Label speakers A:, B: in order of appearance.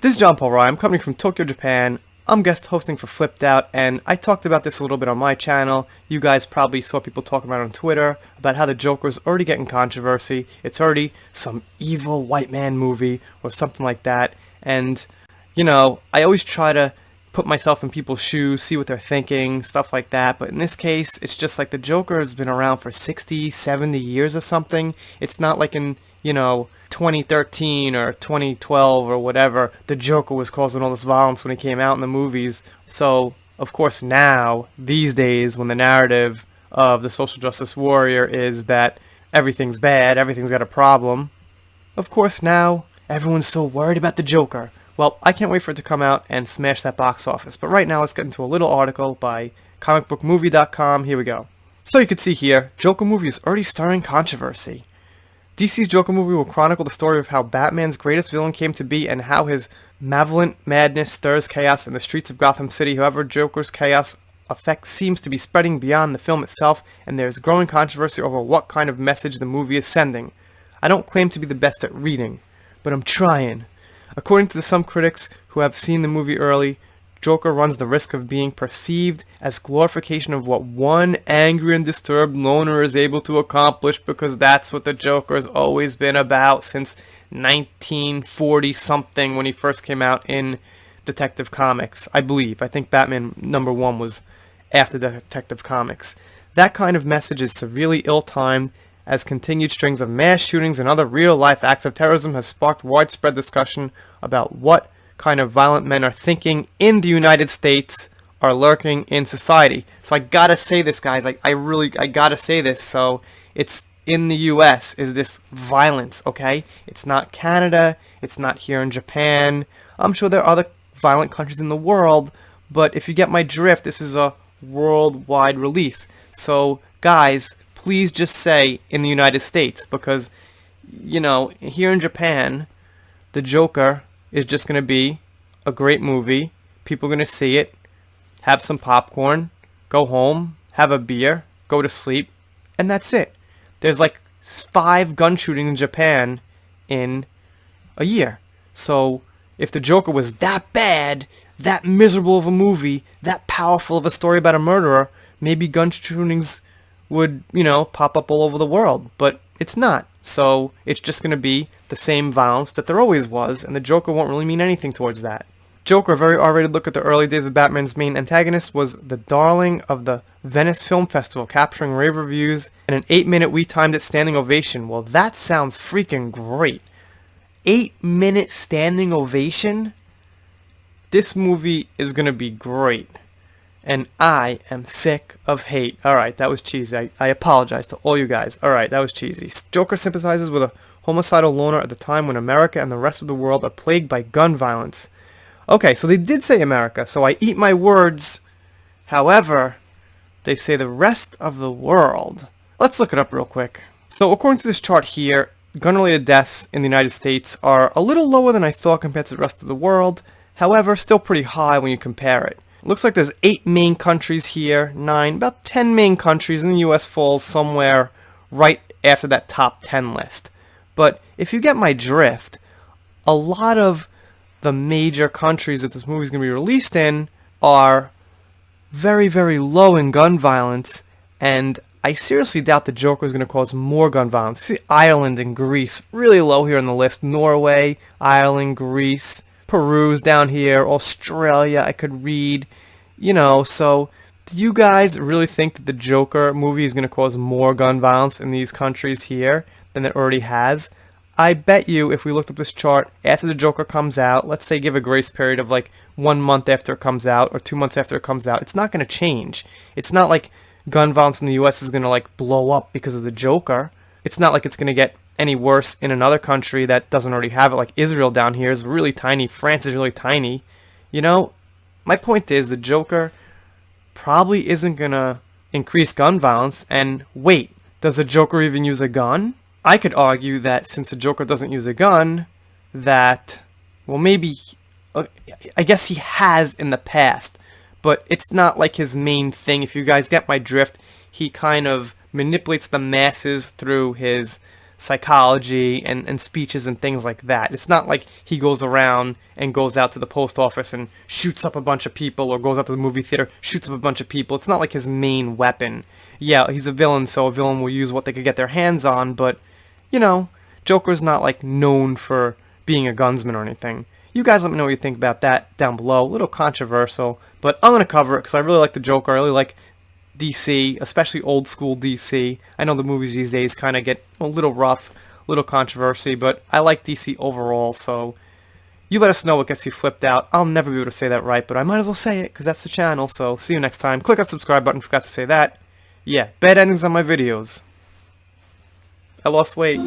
A: This is John Paul Rye. I'm coming from Tokyo, Japan. I'm guest hosting for Flipped Out, and I talked about this a little bit on my channel. You guys probably saw people talking about it on Twitter about how the Joker's already getting controversy. It's already some evil white man movie or something like that. And, you know, I always try to put myself in people's shoes, see what they're thinking, stuff like that. But in this case, it's just like the Joker has been around for 60, 70 years or something. It's not like in, 2013 or 2012 or whatever, the Joker was causing all this violence when he came out in the movies. So, of course, now, these days, when the narrative of the social justice warrior is that everything's bad, everything's got a problem, of course, now, everyone's so worried about the Joker. Well, I can't wait for it to come out and smash that box office. But right now, let's get into a little article by comicbookmovie.com. Here we go. So you can see here, Joker movie is already stirring controversy. DC's Joker movie will chronicle the story of how Batman's greatest villain came to be and how his malevolent madness stirs chaos in the streets of Gotham City. However, Joker's chaos effect seems to be spreading beyond the film itself, and there is growing controversy over what kind of message the movie is sending. I don't claim to be the best at reading, but I'm trying. According to some critics who have seen the movie early, Joker runs the risk of being perceived as glorification of what one angry and disturbed loner is able to accomplish, because that's what the Joker has always been about since 1940 something when he first came out in Detective Comics, I believe. I think Batman #1 was after Detective Comics. That kind of message is severely ill-timed, as continued strings of mass shootings and other real-life acts of terrorism has sparked widespread discussion about what kind of violent men are thinking in the United States are lurking in society. So I gotta say this, guys. I gotta say this. So it's in the U.S. is this violence, okay? It's not Canada. It's not here in Japan. I'm sure there are other violent countries in the world, but if you get my drift, this is a worldwide release. So, guys, please just say in the United States, because, here in Japan, the Joker is just going to be a great movie. People are going to see it, have some popcorn, go home, have a beer, go to sleep, and that's it. There's like 5 gun shootings in Japan in a year. So if the Joker was that bad, that miserable of a movie, that powerful of a story about a murderer, maybe gun shootings would, pop up all over the world. But it's not. So it's just going to be the same violence that there always was, and the Joker won't really mean anything towards that. Joker, a very R-rated look at the early days of Batman's main antagonist, was the darling of the Venice Film Festival, capturing rave reviews and an 8-minute we timed it standing ovation. Well, that sounds freaking great. 8-minute standing ovation? This movie is going to be great. And I am sick of hate. Alright, that was cheesy. I apologize to all you guys. Alright, that was cheesy. Joker sympathizes with a homicidal loner at the time when America and the rest of the world are plagued by gun violence. Okay, so they did say America, so I eat my words. However, they say the rest of the world. Let's look it up real quick. So according to this chart here, gun-related deaths in the United States are a little lower than I thought compared to the rest of the world. However, still pretty high when you compare it. Looks like there's 8 main countries here, 9, about 10 main countries, and the US falls somewhere right after that top 10 list. But if you get my drift, a lot of the major countries that this movie is going to be released in are very, very low in gun violence, and I seriously doubt the Joker is going to cause more gun violence. See, Ireland and Greece, really low here on the list. Norway, Ireland, Greece, Peru's down here, Australia, I could read, so do you guys really think that the Joker movie is going to cause more gun violence in these countries here than it already has? I bet you if we looked up this chart after the Joker comes out, let's say give a grace period of like 1 month after it comes out or 2 months after it comes out, it's not going to change. It's not like gun violence in the US is going to like blow up because of the Joker. It's not like it's going to get any worse in another country that doesn't already have it, like Israel down here is really tiny, France is really tiny. My point is the Joker probably isn't going to increase gun violence, and wait, does the Joker even use a gun? I could argue that since the Joker doesn't use a gun, that, well, maybe, I guess he has in the past, but it's not like his main thing. If you guys get my drift, he kind of manipulates the masses through his psychology and speeches and things like that. It's not like he goes around and goes out to the post office and shoots up a bunch of people, or goes out to the movie theater, shoots up a bunch of people. It's not like his main weapon. Yeah, he's a villain, so a villain will use what they could get their hands on, but, you know, Joker's not, like, known for being a gunsman or anything. You guys let me know what you think about that down below. A little controversial, but I'm going to cover it because I really like the Joker. I really like DC, especially old school DC. I know the movies these days kind of get a little rough, a little controversy, but I like DC overall, so you let us know what gets you flipped out. I'll never be able to say that right, but I might as well say it because that's the channel, so see you next time. Click that subscribe button, forgot to say that. Yeah, bad endings on my videos. I lost weight.